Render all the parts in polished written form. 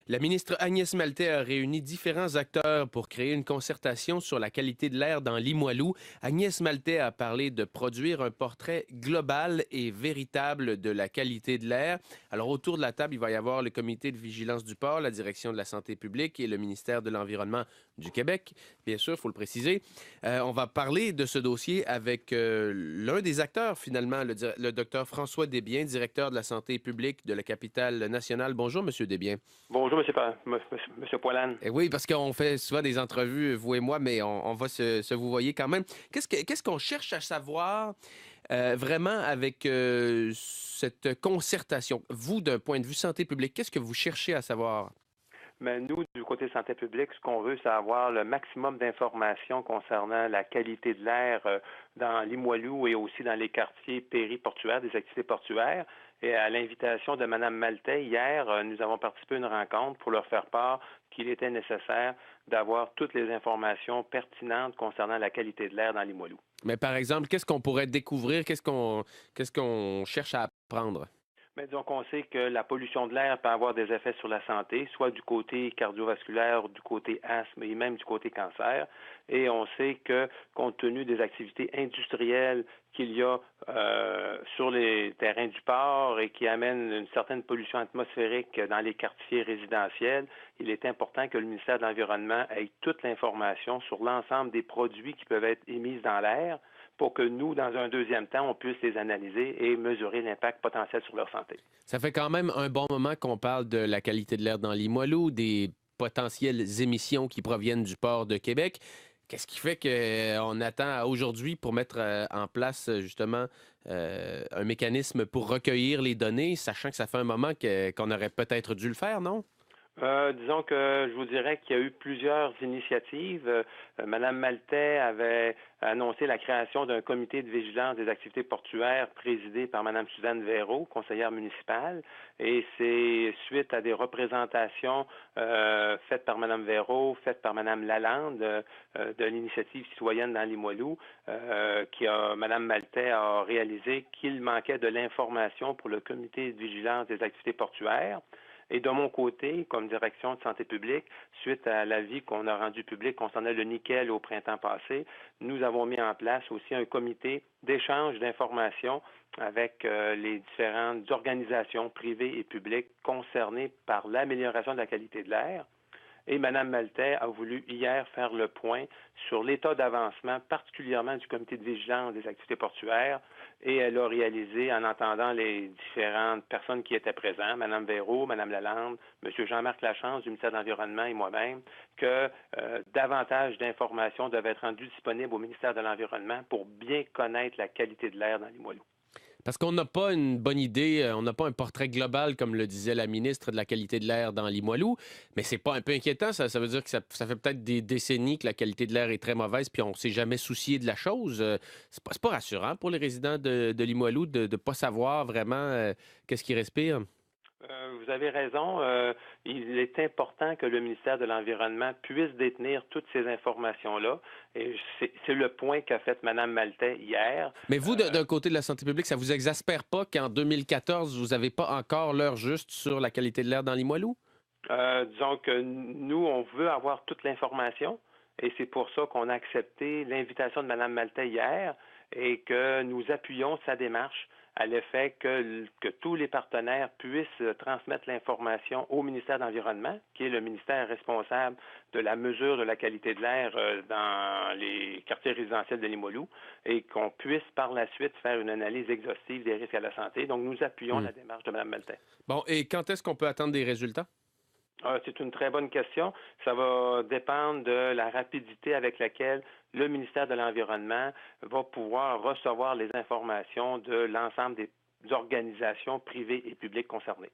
La ministre Agnès Maltais a réuni différents acteurs pour créer une concertation sur la qualité de l'air dans Limoilou. Agnès Maltais a parlé de produire un portrait global et véritable de la qualité de l'air. Alors, autour de la table, il va y avoir le comité de vigilance du port, la direction de la santé publique et le ministère de l'Environnement du Québec. Bien sûr, il faut le préciser. On va parler de ce dossier avec l'un des acteurs, finalement, le docteur François Desbiens, directeur de la santé publique de la capitale nationale. Bonjour, Monsieur Desbiens. Bonjour, monsieur Poilane. Eh oui, parce qu'on fait souvent des entrevues, vous et moi, mais on va se vous voyez quand même. Qu'est-ce qu'on cherche à savoir vraiment avec cette concertation? Vous, d'un point de vue santé publique, qu'est-ce que vous cherchez à savoir? Mais nous, du côté santé publique, ce qu'on veut, c'est avoir le maximum d'informations concernant la qualité de l'air dans Limoilou et aussi dans les quartiers périportuaires, des activités portuaires. Et à l'invitation de Mme Maltais, hier, nous avons participé à une rencontre pour leur faire part qu'il était nécessaire d'avoir toutes les informations pertinentes concernant la qualité de l'air dans Limoilou. Mais par exemple, qu'est-ce qu'on pourrait découvrir? Qu'est-ce qu'on cherche à apprendre? Mais donc, on sait que la pollution de l'air peut avoir des effets sur la santé, soit du côté cardiovasculaire, du côté asthme et même du côté cancer. Et on sait que, compte tenu des activités industrielles qu'il y a sur les terrains du port et qui amènent une certaine pollution atmosphérique dans les quartiers résidentiels, il est important que le ministère de l'Environnement ait toute l'information sur l'ensemble des produits qui peuvent être émis dans l'air, pour que nous, dans un deuxième temps, on puisse les analyser et mesurer l'impact potentiel sur leur santé. Ça fait quand même un bon moment qu'on parle de la qualité de l'air dans Limoilou, des potentielles émissions qui proviennent du port de Québec. Qu'est-ce qui fait qu'on attend à aujourd'hui pour mettre en place justement un mécanisme pour recueillir les données, sachant que ça fait un moment qu'on aurait peut-être dû le faire, non? Disons que je vous dirais qu'il y a eu plusieurs initiatives. Madame Maltais avait annoncé la création d'un comité de vigilance des activités portuaires présidé par Madame Suzanne Véraud, conseillère municipale, et c'est suite à des représentations faites par Madame Véraud, faites par Madame Lalande de l'initiative citoyenne dans Limoilou, Madame Maltais a réalisé qu'il manquait de l'information pour le comité de vigilance des activités portuaires. Et de mon côté, comme direction de santé publique, suite à l'avis qu'on a rendu public concernant le nickel au printemps passé, nous avons mis en place aussi un comité d'échange d'informations avec les différentes organisations privées et publiques concernées par l'amélioration de la qualité de l'air. Et Mme Maltais a voulu hier faire le point sur l'état d'avancement, particulièrement du comité de vigilance des activités portuaires, et elle a réalisé, en entendant les différentes personnes qui étaient présentes, Mme Véraud, Mme Lalande, M. Jean-Marc Lachance du ministère de l'Environnement et moi-même, que davantage d'informations devaient être rendues disponibles au ministère de l'Environnement pour bien connaître la qualité de l'air dans Limoilou. Parce qu'on n'a pas une bonne idée, on n'a pas un portrait global, comme le disait la ministre, de la qualité de l'air dans Limoilou, mais c'est pas un peu inquiétant, ça veut dire que ça fait peut-être des décennies que la qualité de l'air est très mauvaise, puis on s'est jamais soucié de la chose. C'est pas rassurant pour les résidents de Limoilou de ne pas savoir vraiment qu'est-ce qu'ils respirent. Vous avez raison. Il est important que le ministère de l'Environnement puisse détenir toutes ces informations-là. Et c'est le point qu'a fait Mme Maltais hier. Mais vous, d'un côté de la santé publique, ça vous exaspère pas qu'en 2014, vous n'avez pas encore l'heure juste sur la qualité de l'air dans Limoilou? Disons que nous, on veut avoir toute l'information. Et c'est pour ça qu'on a accepté l'invitation de Mme Maltais hier et que nous appuyons sa démarche à l'effet que tous les partenaires puissent transmettre l'information au ministère de l'Environnement, qui est le ministère responsable de la mesure de la qualité de l'air dans les quartiers résidentiels de Limoilou, et qu'on puisse par la suite faire une analyse exhaustive des risques à la santé. Donc, nous appuyons la démarche de Mme Maltais. Bon, et quand est-ce qu'on peut attendre des résultats? C'est une très bonne question. Ça va dépendre de la rapidité avec laquelle le ministère de l'Environnement va pouvoir recevoir les informations de l'ensemble des organisations privées et publiques concernées.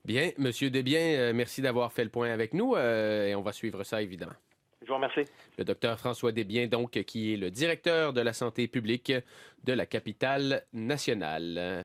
Bien, Monsieur Desbiens, merci d'avoir fait le point avec nous et on va suivre ça évidemment. Je vous remercie. Le docteur François Desbiens, donc, qui est le directeur de la santé publique de la capitale nationale.